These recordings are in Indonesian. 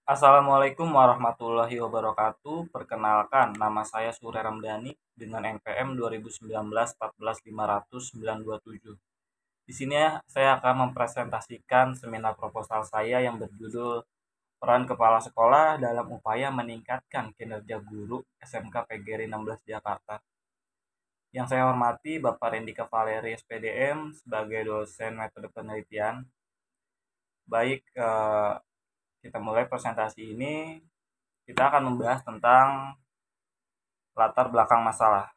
Assalamualaikum warahmatullahi wabarakatuh. Perkenalkan, nama saya Surya Ramdhani dengan NPM 2019 14500 927. Di sini saya akan mempresentasikan seminar proposal saya yang berjudul Peran Kepala Sekolah dalam Upaya Meningkatkan Kinerja Guru SMK PGRI 16 Jakarta. Yang saya hormati Bapak Rendika Valeri SPDM sebagai dosen metode penelitian. Baik, kita mulai presentasi ini. Kita akan membahas tentang latar belakang masalah.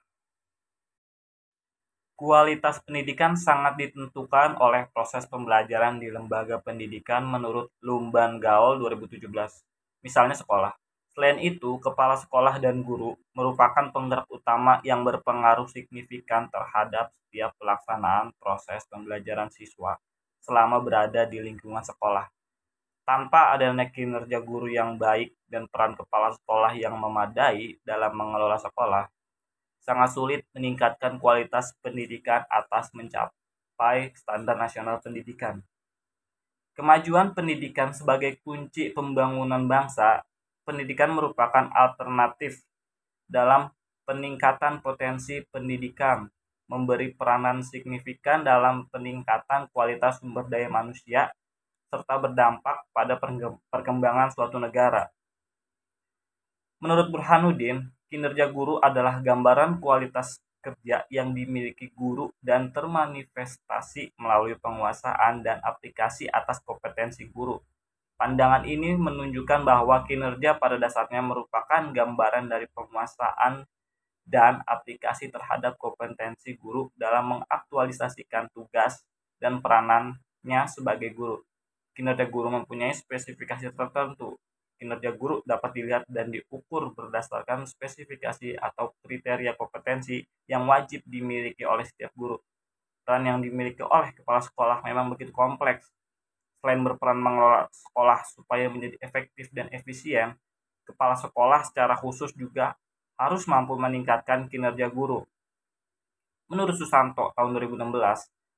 Kualitas pendidikan sangat ditentukan oleh proses pembelajaran di lembaga pendidikan menurut Lumban Gaol 2017, misalnya sekolah. Selain itu, kepala sekolah dan guru merupakan penggerak utama yang berpengaruh signifikan terhadap setiap pelaksanaan proses pembelajaran siswa selama berada di lingkungan sekolah. Tanpa adanya kinerja guru yang baik dan peran kepala sekolah yang memadai dalam mengelola sekolah, sangat sulit meningkatkan kualitas pendidikan atas mencapai standar nasional pendidikan. Kemajuan pendidikan sebagai kunci pembangunan bangsa, pendidikan merupakan alternatif dalam peningkatan potensi pendidikan, memberi peranan signifikan dalam peningkatan kualitas sumber daya manusia, serta berdampak pada perkembangan suatu negara. Menurut Burhanuddin, kinerja guru adalah gambaran kualitas kerja yang dimiliki guru dan termanifestasi melalui penguasaan dan aplikasi atas kompetensi guru. Pandangan ini menunjukkan bahwa kinerja pada dasarnya merupakan gambaran dari penguasaan dan aplikasi terhadap kompetensi guru dalam mengaktualisasikan tugas dan peranannya sebagai guru. Kinerja guru mempunyai spesifikasi tertentu. Kinerja guru dapat dilihat dan diukur berdasarkan spesifikasi atau kriteria kompetensi yang wajib dimiliki oleh setiap guru. Peran yang dimiliki oleh kepala sekolah memang begitu kompleks. Selain berperan mengelola sekolah supaya menjadi efektif dan efisien, kepala sekolah secara khusus juga harus mampu meningkatkan kinerja guru. Menurut Susanto tahun 2016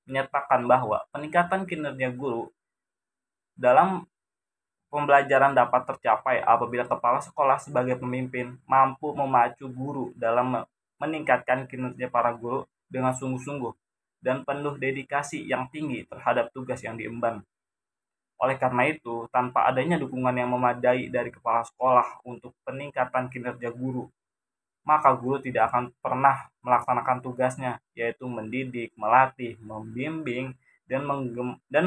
menyatakan bahwa peningkatan kinerja guru dalam pembelajaran dapat tercapai apabila kepala sekolah sebagai pemimpin mampu memacu guru dalam meningkatkan kinerja para guru dengan sungguh-sungguh dan penuh dedikasi yang tinggi terhadap tugas yang diemban. Oleh karena itu, tanpa adanya dukungan yang memadai dari kepala sekolah untuk peningkatan kinerja guru, maka guru tidak akan pernah melaksanakan tugasnya, yaitu mendidik, melatih, membimbing, dan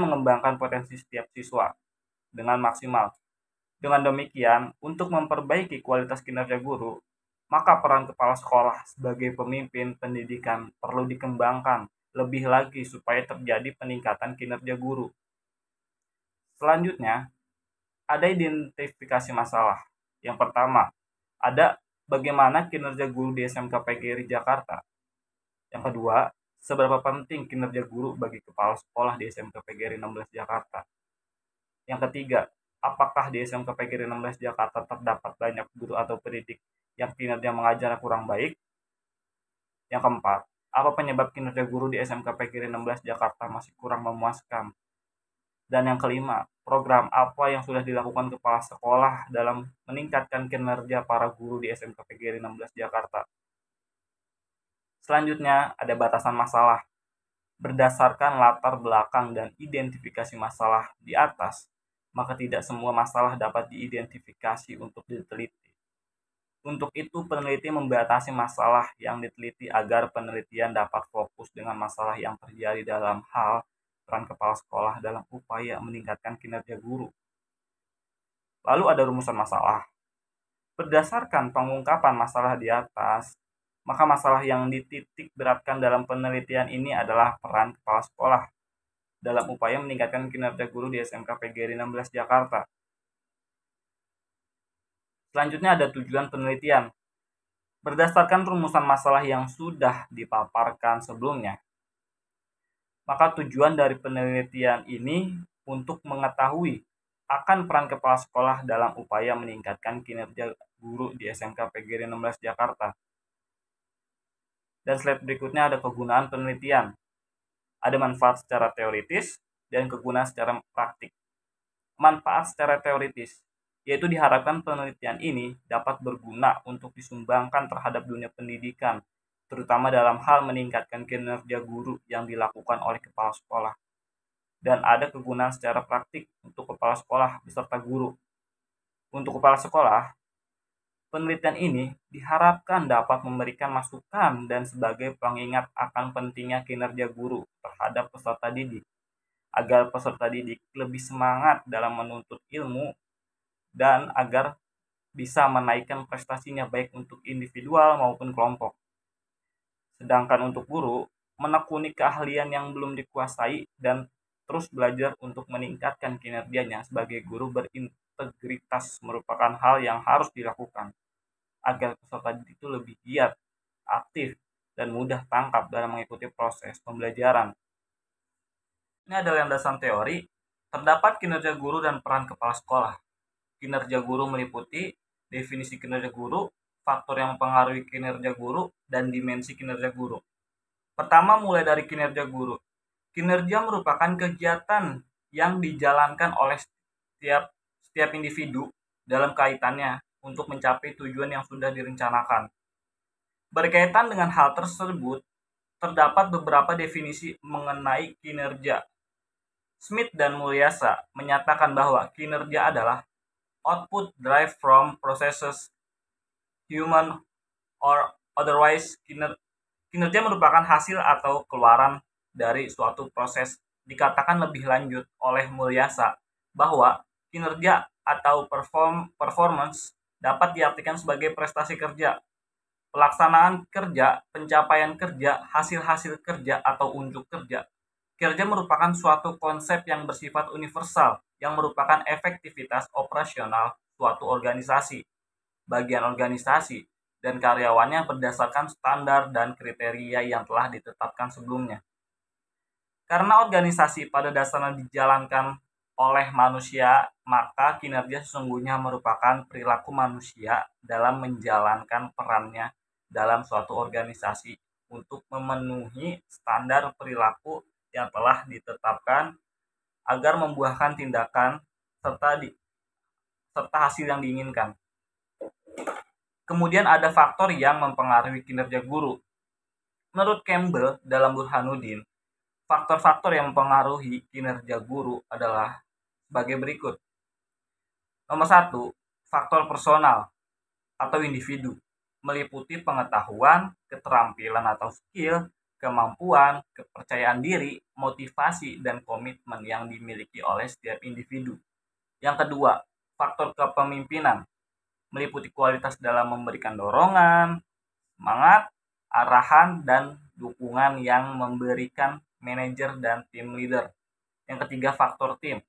mengembangkan potensi setiap siswa dengan maksimal. Dengan demikian, untuk memperbaiki kualitas kinerja guru, maka peran kepala sekolah sebagai pemimpin pendidikan perlu dikembangkan lebih lagi supaya terjadi peningkatan kinerja guru. Selanjutnya, ada identifikasi masalah. Yang pertama, ada bagaimana kinerja guru di SMK PGRI Jakarta. Yang kedua, seberapa penting kinerja guru bagi kepala sekolah di SMK PGRI 16 Jakarta. Yang ketiga, apakah di SMK PGRI 16 Jakarta terdapat banyak guru atau pendidik yang kinerja mengajar kurang baik? Yang keempat, apa penyebab kinerja guru di SMK PGRI 16 Jakarta masih kurang memuaskan? Dan yang kelima, program apa yang sudah dilakukan kepala sekolah dalam meningkatkan kinerja para guru di SMK PGRI 16 Jakarta? Selanjutnya, ada batasan masalah. Berdasarkan latar belakang dan identifikasi masalah di atas, maka tidak semua masalah dapat diidentifikasi untuk diteliti. Untuk itu, peneliti membatasi masalah yang diteliti agar penelitian dapat fokus dengan masalah yang terjadi dalam hal peran kepala sekolah dalam upaya meningkatkan kinerja guru. Lalu ada rumusan masalah. Berdasarkan pengungkapan masalah di atas, maka masalah yang dititik beratkan dalam penelitian ini adalah peran kepala sekolah dalam upaya meningkatkan kinerja guru di SMK PGRI 16 Jakarta. Selanjutnya ada tujuan penelitian. Berdasarkan rumusan masalah yang sudah dipaparkan sebelumnya, maka tujuan dari penelitian ini untuk mengetahui akan peran kepala sekolah dalam upaya meningkatkan kinerja guru di SMK PGRI 16 Jakarta. Dan slide berikutnya ada kegunaan penelitian. Ada manfaat secara teoritis dan kegunaan secara praktik. Manfaat secara teoritis. yaitu diharapkan penelitian ini dapat berguna untuk disumbangkan terhadap dunia pendidikan, terutama dalam hal meningkatkan kinerja guru yang dilakukan oleh kepala sekolah, dan ada kegunaan secara praktik untuk kepala sekolah beserta guru. Untuk kepala sekolah, penelitian ini diharapkan dapat memberikan masukan dan sebagai pengingat akan pentingnya kinerja guru terhadap peserta didik, agar peserta didik lebih semangat dalam menuntut ilmu dan agar bisa menaikkan prestasinya baik untuk individual maupun kelompok. Sedangkan untuk guru, menekuni keahlian yang belum dikuasai dan terus belajar untuk meningkatkan kinerjanya sebagai guru berintegritas merupakan hal yang harus dilakukan agar peserta didik itu lebih giat, aktif, dan mudah tangkap dalam mengikuti proses pembelajaran. Ini adalah landasan teori. Terdapat kinerja guru dan peran kepala sekolah. Kinerja guru meliputi definisi kinerja guru, faktor yang mempengaruhi kinerja guru, dan dimensi kinerja guru. Pertama, mulai dari kinerja guru. Kinerja merupakan kegiatan yang dijalankan oleh setiap individu dalam kaitannya untuk mencapai tujuan yang sudah direncanakan. Berkaitan dengan hal tersebut, terdapat beberapa definisi mengenai kinerja. Smith dan Mulyasa menyatakan bahwa kinerja adalah output derived from processes, human or otherwise. Kinerja merupakan hasil atau keluaran dari suatu proses. Dikatakan lebih lanjut oleh Mulyasa bahwa kinerja atau performance dapat diartikan sebagai prestasi kerja, pelaksanaan kerja, pencapaian kerja, hasil-hasil kerja, atau unjuk kerja. Kinerja merupakan suatu konsep yang bersifat universal, yang merupakan efektivitas operasional suatu organisasi, bagian organisasi, dan karyawannya berdasarkan standar dan kriteria yang telah ditetapkan sebelumnya. Karena organisasi pada dasarnya dijalankan oleh manusia, maka kinerja sesungguhnya merupakan perilaku manusia dalam menjalankan perannya dalam suatu organisasi untuk memenuhi standar perilaku yang telah ditetapkan agar membuahkan tindakan serta hasil yang diinginkan. Kemudian ada faktor yang mempengaruhi kinerja guru. Menurut Campbell dalam Burhanuddin, faktor-faktor yang mempengaruhi kinerja guru adalah sebagai berikut. Nomor 1, faktor personal atau individu, meliputi pengetahuan, keterampilan atau skill, kemampuan, kepercayaan diri, motivasi, dan komitmen yang dimiliki oleh setiap individu. Yang kedua, faktor kepemimpinan, meliputi kualitas dalam memberikan dorongan, semangat, arahan, dan dukungan yang memberikan manajer dan tim leader. Yang ketiga, faktor tim,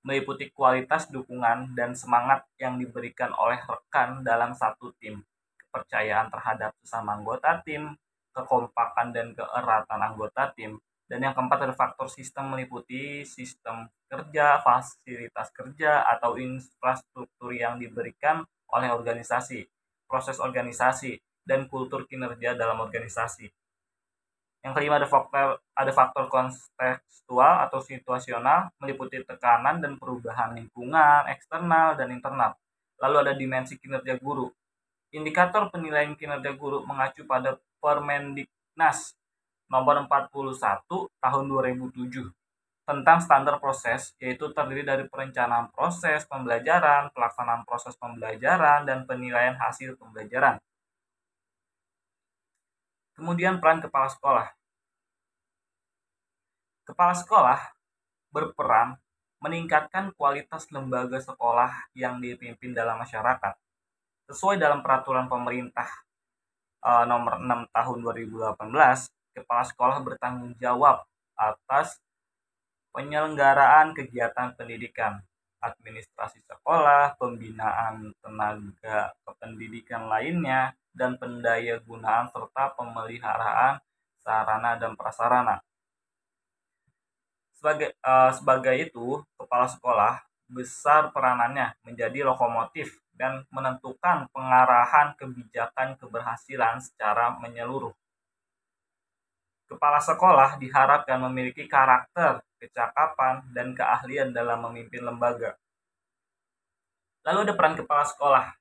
meliputi kualitas dukungan dan semangat yang diberikan oleh rekan dalam satu tim, kepercayaan terhadap sesama anggota tim, kekompakan dan keeratan anggota tim. Dan yang keempat ada faktor sistem, meliputi sistem kerja, fasilitas kerja, atau infrastruktur yang diberikan oleh organisasi, proses organisasi, dan kultur kinerja dalam organisasi. Yang kelima ada faktor kontekstual atau situasional, meliputi tekanan dan perubahan lingkungan, eksternal dan internal. Lalu ada dimensi kinerja guru. Indikator penilaian kinerja guru mengacu pada Permendiknas nomor 41 tahun 2007 tentang standar proses, yaitu terdiri dari perencanaan proses pembelajaran, pelaksanaan proses pembelajaran, dan penilaian hasil pembelajaran. Kemudian peran kepala sekolah. Kepala sekolah berperan meningkatkan kualitas lembaga sekolah yang dipimpin dalam masyarakat. Sesuai dalam peraturan pemerintah nomor 6 tahun 2018, kepala sekolah bertanggung jawab atas penyelenggaraan kegiatan pendidikan, administrasi sekolah, pembinaan tenaga kependidikan lainnya, dan pendayagunaan serta pemeliharaan sarana dan prasarana. Sebagai itu, kepala sekolah besar peranannya menjadi lokomotif dan menentukan pengarahan kebijakan keberhasilan secara menyeluruh. Kepala sekolah diharapkan memiliki karakter, kecakapan, dan keahlian dalam memimpin lembaga. Lalu ada peran kepala sekolah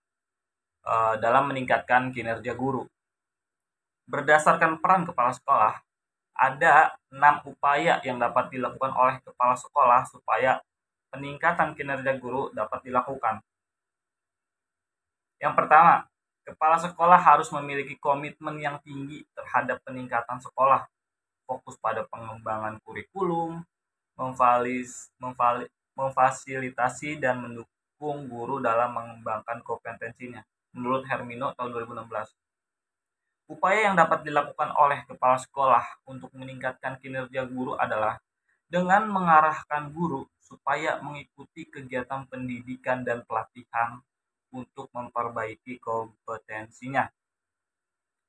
dalam meningkatkan kinerja guru. Berdasarkan peran kepala sekolah, ada 6 upaya yang dapat dilakukan oleh kepala sekolah supaya peningkatan kinerja guru dapat dilakukan. Yang pertama, kepala sekolah harus memiliki komitmen yang tinggi terhadap peningkatan sekolah, fokus pada pengembangan kurikulum, memfasilitasi dan mendukung guru dalam mengembangkan kompetensinya. Menurut Hermino tahun 2016. Upaya yang dapat dilakukan oleh kepala sekolah untuk meningkatkan kinerja guru adalah dengan mengarahkan guru supaya mengikuti kegiatan pendidikan dan pelatihan untuk memperbaiki kompetensinya.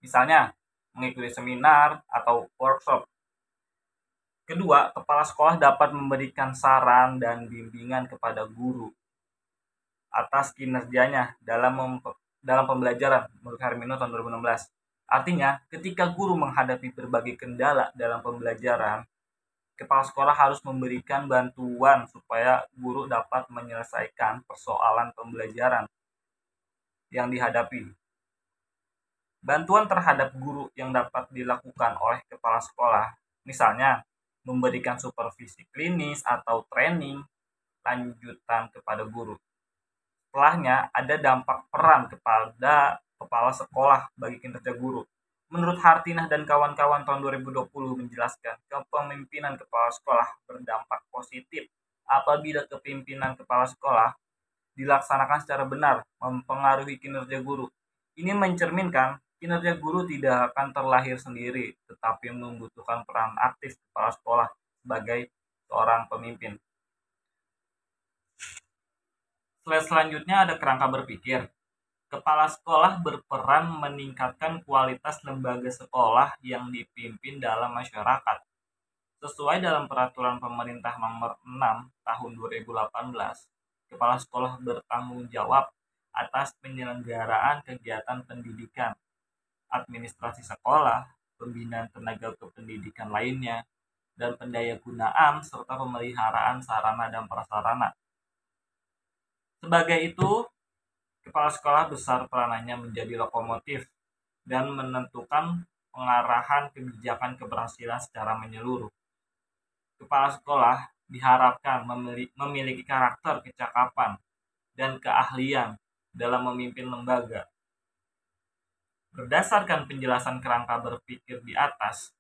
Misalnya, mengikuti seminar atau workshop. Kedua, kepala sekolah dapat memberikan saran dan bimbingan kepada guru atas kinerjanya dalam pembelajaran menurut Hermino tahun 2016. Artinya, ketika guru menghadapi berbagai kendala dalam pembelajaran, kepala sekolah harus memberikan bantuan supaya guru dapat menyelesaikan persoalan pembelajaran yang dihadapi. Bantuan terhadap guru yang dapat dilakukan oleh kepala sekolah, misalnya memberikan supervisi klinis atau training lanjutan kepada guru. Setelahnya, ada dampak peran kepada kepala sekolah bagi kinerja guru. Menurut Hartinah dan kawan-kawan tahun 2020 menjelaskan, kepemimpinan kepala sekolah berdampak positif apabila kepemimpinan kepala sekolah dilaksanakan secara benar, mempengaruhi kinerja guru. Ini mencerminkan kinerja guru tidak akan terlahir sendiri, tetapi membutuhkan peran aktif kepala sekolah sebagai seorang pemimpin. Slide selanjutnya ada kerangka berpikir. Kepala sekolah berperan meningkatkan kualitas lembaga sekolah yang dipimpin dalam masyarakat. Sesuai dalam Peraturan Pemerintah Nomor 6 Tahun 2018, kepala sekolah bertanggung jawab atas penyelenggaraan kegiatan pendidikan, administrasi sekolah, pembinaan tenaga kependidikan lainnya, dan pendayagunaan serta pemeliharaan sarana dan prasarana. Sebagai itu, kepala sekolah besar peranannya menjadi lokomotif dan menentukan pengarahan kebijakan keberhasilan secara menyeluruh. Kepala sekolah diharapkan memiliki karakter kecakapan dan keahlian dalam memimpin lembaga. Berdasarkan penjelasan kerangka berpikir di atas,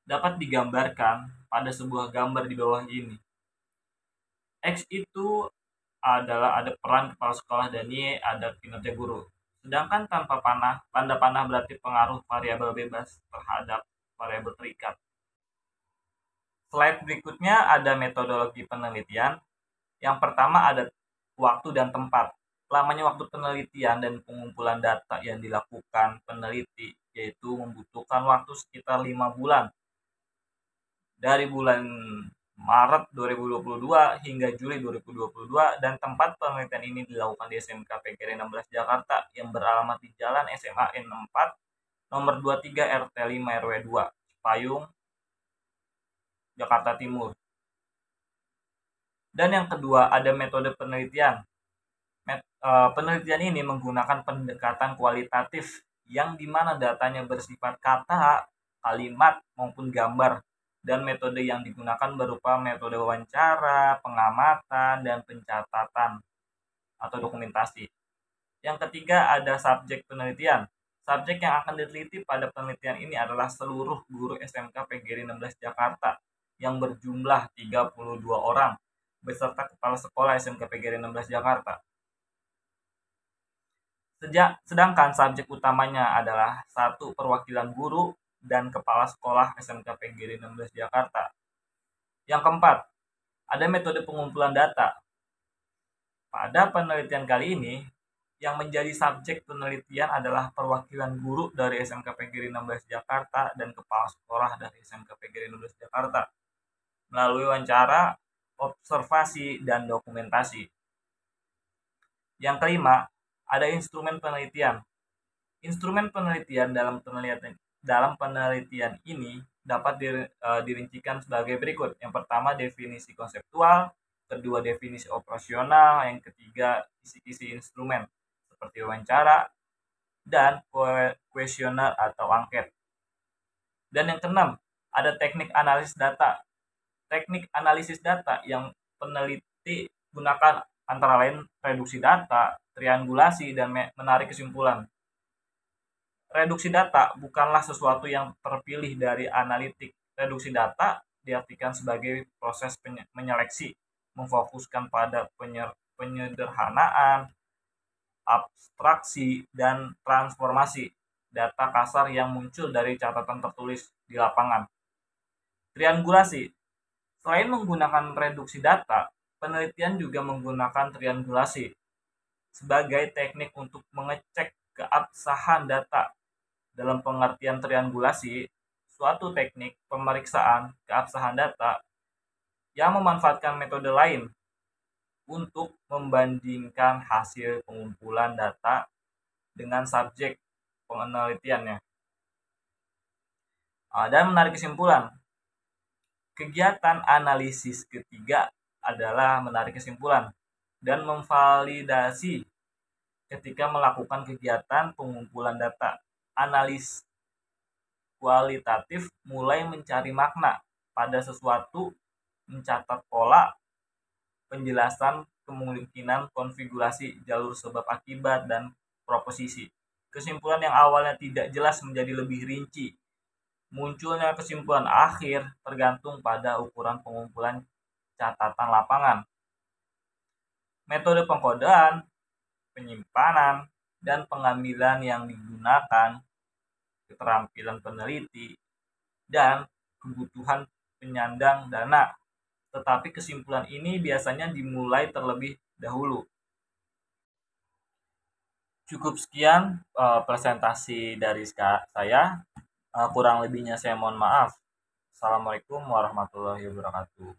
dapat digambarkan pada sebuah gambar di bawah ini. X itu adalah ada peran kepala sekolah dan Y ada kinerja guru. Sedangkan tanpa panah, tanda panah berarti pengaruh variabel bebas terhadap variabel terikat. Slide berikutnya ada metodologi penelitian. Yang pertama ada waktu dan tempat. Lamanya waktu penelitian dan pengumpulan data yang dilakukan peneliti yaitu membutuhkan waktu sekitar 5 bulan. Dari bulan Maret 2022 hingga Juli 2022 dan tempat penelitian ini dilakukan di SMK PGRI 16 Jakarta yang beralamat di Jalan SMA N4 nomor 23 RT 5 RW 2 Cipayung Jakarta Timur. Dan yang kedua ada metode penelitian. Penelitian ini menggunakan pendekatan kualitatif yang dimana datanya bersifat kata, kalimat maupun gambar. Dan metode yang digunakan berupa metode wawancara, pengamatan, dan pencatatan atau dokumentasi. Yang ketiga ada subjek penelitian. Subjek yang akan diteliti pada penelitian ini adalah seluruh guru SMK PGRI 16 Jakarta yang berjumlah 32 orang beserta kepala sekolah SMK PGRI 16 Jakarta. Sedangkan subjek utamanya adalah 1. Perwakilan guru dan kepala sekolah SMK PGRI 16 Jakarta. Yang keempat, ada metode pengumpulan data. Pada penelitian kali ini, yang menjadi subjek penelitian adalah perwakilan guru dari SMK PGRI 16 Jakarta dan kepala sekolah dari SMK PGRI 16 Jakarta melalui wawancara, observasi, dan dokumentasi. Yang kelima, ada instrumen penelitian. Instrumen penelitian dalam penelitian ini dapat dirincikan sebagai berikut. Yang pertama, definisi konseptual. kedua definisi operasional, yang ketiga kisi-kisi instrumen seperti wawancara dan kuesioner atau angket. Dan yang keenam, ada teknik analisis data. Teknik analisis data yang peneliti gunakan antara lain reduksi data, triangulasi, dan menarik kesimpulan. Reduksi data bukanlah sesuatu yang terpilih dari analitik. Reduksi data diartikan sebagai proses menyeleksi, memfokuskan pada penyederhanaan, abstraksi, dan transformasi data kasar yang muncul dari catatan tertulis di lapangan. Triangulasi. Selain menggunakan reduksi data, penelitian juga menggunakan triangulasi sebagai teknik untuk mengecek keabsahan data. Dalam pengertian triangulasi, suatu teknik pemeriksaan keabsahan data yang memanfaatkan metode lain untuk membandingkan hasil pengumpulan data dengan subjek penelitiannya. Dan menarik kesimpulan. Kegiatan analisis ketiga adalah menarik kesimpulan dan memvalidasi ketika melakukan kegiatan pengumpulan data. Analis kualitatif mulai mencari makna pada sesuatu, mencatat pola, penjelasan kemungkinan konfigurasi jalur sebab akibat dan proposisi. Kesimpulan yang awalnya tidak jelas menjadi lebih rinci. Munculnya kesimpulan akhir tergantung pada ukuran pengumpulan catatan lapangan. Metode pengkodean, penyimpanan, dan pengambilan yang digunakan, keterampilan peneliti, dan kebutuhan penyandang dana. Tetapi kesimpulan ini biasanya dimulai terlebih dahulu. Cukup sekian presentasi dari saya. Kurang lebihnya saya mohon maaf. Assalamualaikum warahmatullahi wabarakatuh.